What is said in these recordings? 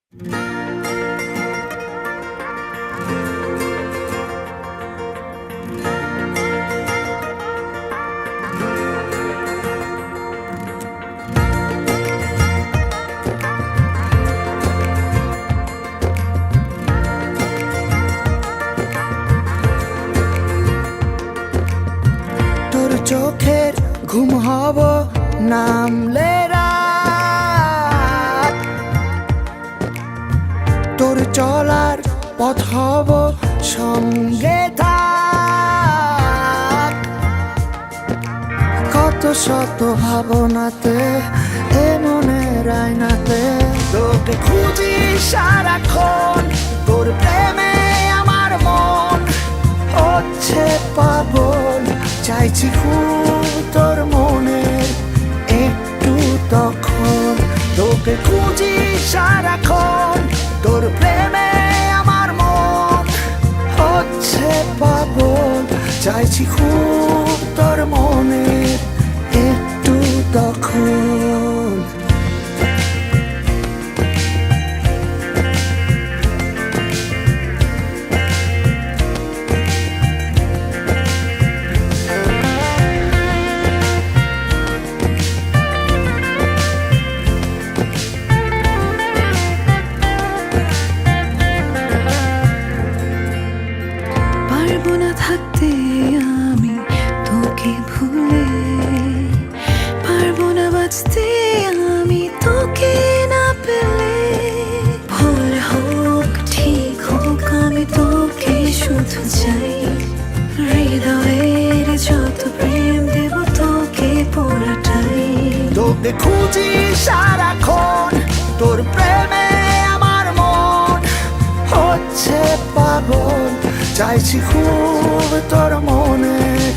তোর চোখের ঘুম হব নামলে রাত, তোর চলার পথ হব সঙ্গে থাক। কত শত ভাবনাতে এ মনের আয়নাতে তোকে খুঁজি সারাক্ষণ, তোর প্রেমে আমার মন হচ্ছে পাগল। চাইছি খুব তোর মনের একটু তখন, তোকে খুঁজি সারাক্ষণ, তোর প্রেমে আমার মন হচ্ছে পাগল। চাইছি খুব তোর মনের একটু তখন। পারবো না থাকতে আমি তোকে ভুলে, পারবো না বাঁচতে আমি তোকে না পেলে। ভুল হোক ঠিক হোক আমি তোকে শুধু চাই, হৃদয়ের যত প্রেম দেব তোকে পুরোটাই। তোকে খুঁজি সারাক্ষণ, তোর প্রেমে আমার মন হচ্ছে পাগল। চাইছি খুব তোর মনের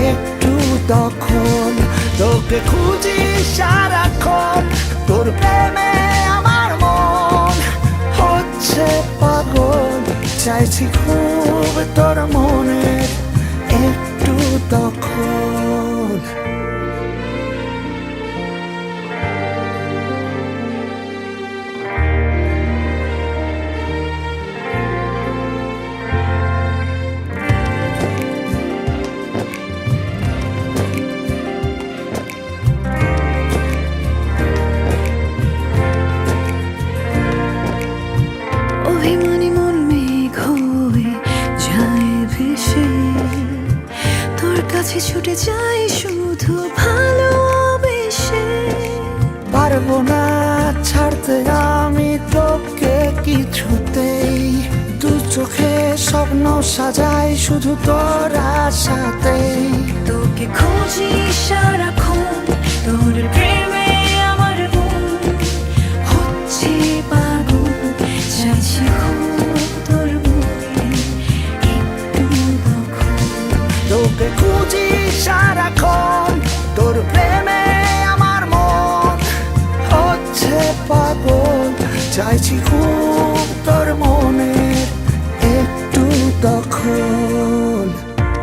একটু তখন, তোকে খুঁজি সারাক্ষণ, তোর প্রেমে আমার মন হচ্ছে পাগল। চাইছি খুব তোর মনের একটু তখন। অভিমানী মন মেঘ হয়ে যায় ভেসে, তোর কাছে ছুটে যাই শুধু ভালোবেসে। পারবো না ছাড়তে আমি তোকে কিছুতেই, দু চোখে স্বপ্ন সাজাই শুধু তোর আশাতেই। তোকে খুঁজি সারাক্ষণ, তোর প্রেমে আমার মন হচ্ছে পাগল। চাইছি খুব তোর মনে একটু তখন, তোকে খুঁজি সারাক্ষণ, তোর প্রেমে আমার মন হচ্ছে পাগল। চাইছি খুব তোর মনের একটু তখন।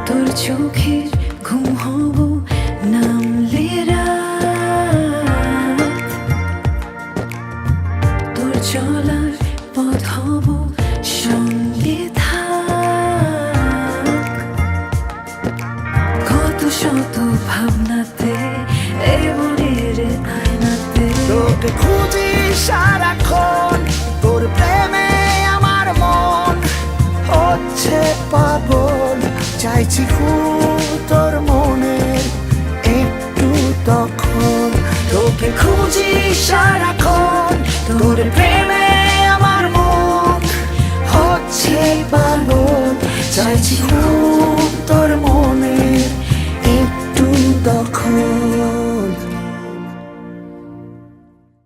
তোর চোখের ঘুম হব নামলে রাত, তোর চলার পথ হব সঙ্গে থাক। কত শত ভাবনাতে এ মনের আয়নাতে তোকে খুঁজি সারাক্ষণ, তোর প্রেমে আমার মন হচ্ছে পাগল। চাইছি খুব তোর মনের একটু তখন, তোকে খুঁজি সারাক্ষণ, তোর প্রেমে আমার মন হচ্ছে পাগল। চাইছি খুব